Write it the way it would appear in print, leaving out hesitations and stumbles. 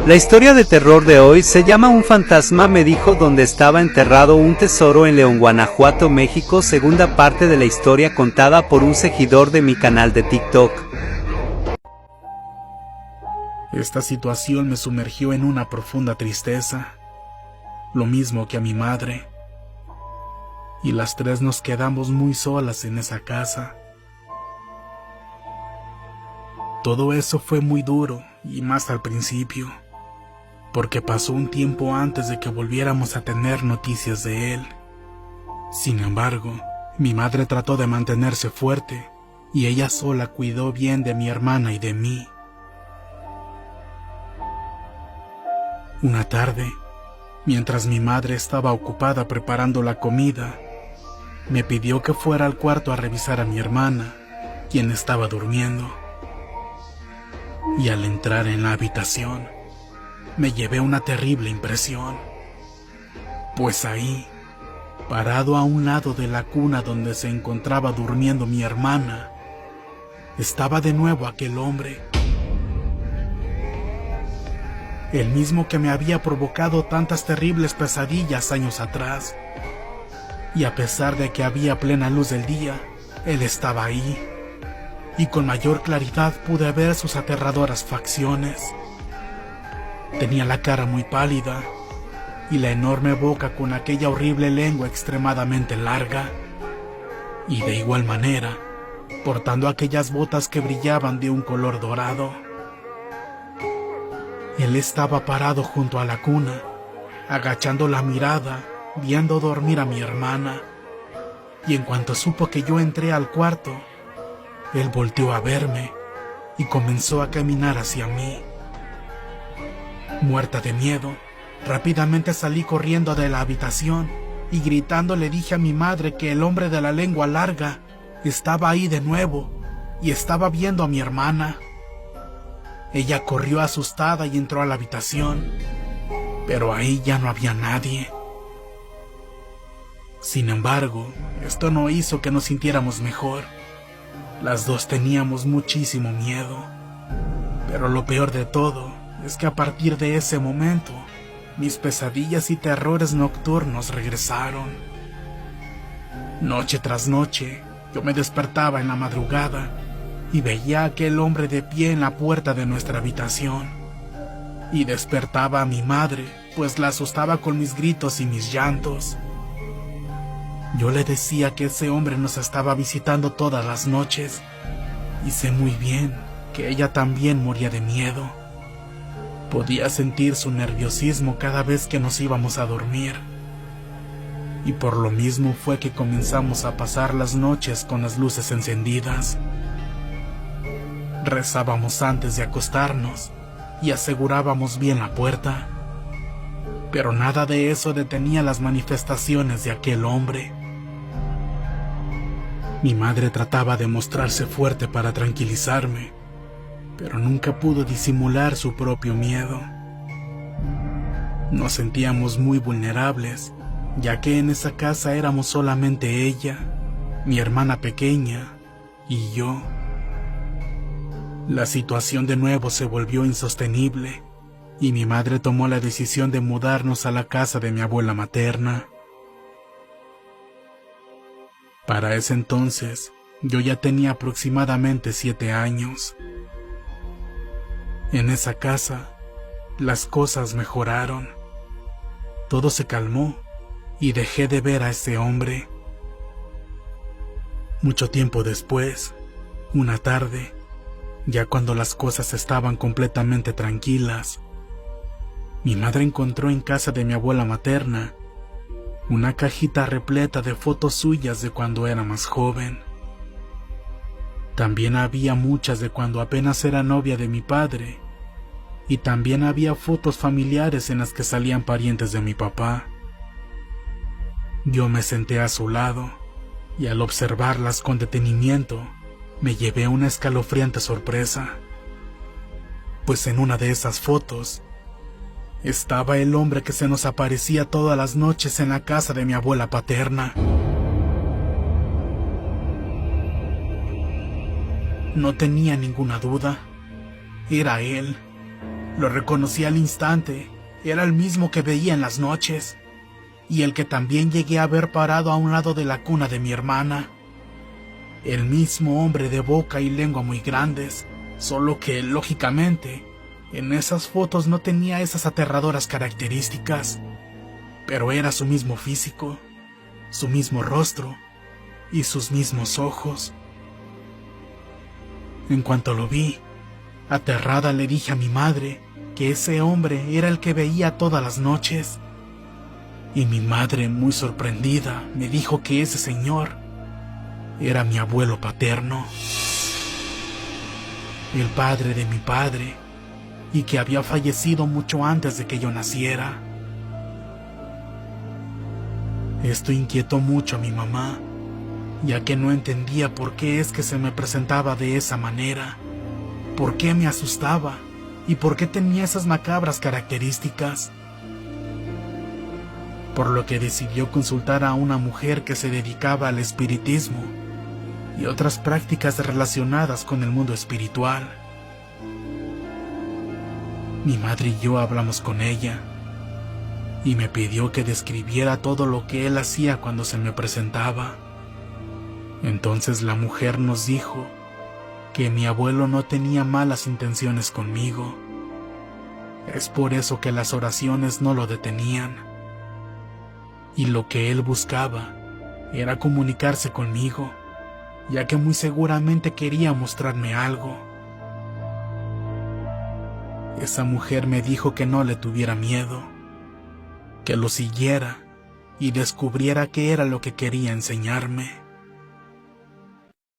La historia de terror de hoy se llama Un fantasma me dijo donde estaba enterrado un tesoro en León, Guanajuato, México. Segunda parte de la historia contada por un seguidor de mi canal de TikTok. Esta situación me sumergió en una profunda tristeza, lo mismo que a mi madre, y las tres nos quedamos muy solas en esa casa. Todo eso fue muy duro, y más al principio, porque pasó un tiempo antes de que volviéramos a tener noticias de él. Sin embargo, mi madre trató de mantenerse fuerte, y ella sola cuidó bien de mi hermana y de mí. Una tarde, mientras mi madre estaba ocupada preparando la comida, me pidió que fuera al cuarto a revisar a mi hermana, quien estaba durmiendo. Y al entrar en la habitación, me llevé una terrible impresión, pues ahí, parado a un lado de la cuna donde se encontraba durmiendo mi hermana, estaba de nuevo aquel hombre, el mismo que me había provocado tantas terribles pesadillas años atrás. Y a pesar de que había plena luz del día, él estaba ahí, y con mayor claridad pude ver sus aterradoras facciones. Tenía la cara muy pálida, y la enorme boca con aquella horrible lengua extremadamente larga, y de igual manera, portando aquellas botas que brillaban de un color dorado. Él estaba parado junto a la cuna, agachando la mirada, viendo dormir a mi hermana, y en cuanto supo que yo entré al cuarto, él volteó a verme y comenzó a caminar hacia mí. Muerta de miedo, rápidamente salí corriendo de la habitación y gritando le dije a mi madre que el hombre de la lengua larga estaba ahí de nuevo y estaba viendo a mi hermana. Ella corrió asustada y entró a la habitación, pero ahí ya no había nadie. Sin embargo, esto no hizo que nos sintiéramos mejor. Las dos teníamos muchísimo miedo, pero lo peor de todo es que a partir de ese momento, mis pesadillas y terrores nocturnos regresaron. Noche tras noche, yo me despertaba en la madrugada y veía a aquel hombre de pie en la puerta de nuestra habitación. Y despertaba a mi madre, pues la asustaba con mis gritos y mis llantos. Yo le decía que ese hombre nos estaba visitando todas las noches, y sé muy bien que ella también moría de miedo. Podía sentir su nerviosismo cada vez que nos íbamos a dormir. Y por lo mismo fue que comenzamos a pasar las noches con las luces encendidas. Rezábamos antes de acostarnos y asegurábamos bien la puerta, pero nada de eso detenía las manifestaciones de aquel hombre. Mi madre trataba de mostrarse fuerte para tranquilizarme, pero nunca pudo disimular su propio miedo. Nos sentíamos muy vulnerables, ya que en esa casa éramos solamente ella, mi hermana pequeña y yo. La situación de nuevo se volvió insostenible, y mi madre tomó la decisión de mudarnos a la casa de mi abuela materna. Para ese entonces, yo ya tenía aproximadamente 7 años. En esa casa, las cosas mejoraron. Todo se calmó y dejé de ver a ese hombre. Mucho tiempo después, una tarde, ya cuando las cosas estaban completamente tranquilas, mi madre encontró en casa de mi abuela materna una cajita repleta de fotos suyas de cuando era más joven. También había muchas de cuando apenas era novia de mi padre, y también había fotos familiares en las que salían parientes de mi papá. Yo me senté a su lado, y al observarlas con detenimiento, me llevé una escalofriante sorpresa, pues en una de esas fotos estaba el hombre que se nos aparecía todas las noches en la casa de mi abuela paterna. No tenía ninguna duda, era él, Lo reconocí al instante, era el mismo que veía en las noches, y el que también llegué a ver parado a un lado de la cuna de mi hermana. El mismo hombre de boca y lengua muy grandes, solo que, lógicamente, en esas fotos no tenía esas aterradoras características, pero era su mismo físico, su mismo rostro y sus mismos ojos. En cuanto lo vi, aterrada le dije a mi madre que ese hombre era el que veía todas las noches, y mi madre, muy sorprendida, me dijo que ese señor era mi abuelo paterno, el padre de mi padre, y que había fallecido mucho antes de que yo naciera. Esto inquietó mucho a mi mamá, ya que no entendía por qué es que se me presentaba de esa manera, por qué me asustaba y por qué tenía esas macabras características. Por lo que decidió consultar a una mujer que se dedicaba al espiritismo y otras prácticas relacionadas con el mundo espiritual. Mi madre y yo hablamos con ella y me pidió que describiera todo lo que él hacía cuando se me presentaba. Entonces la mujer nos dijo que mi abuelo no tenía malas intenciones conmigo. Es por eso que las oraciones no lo detenían. Y lo que él buscaba era comunicarse conmigo, ya que muy seguramente quería mostrarme algo. Esa mujer me dijo que no le tuviera miedo, que lo siguiera y descubriera qué era lo que quería enseñarme.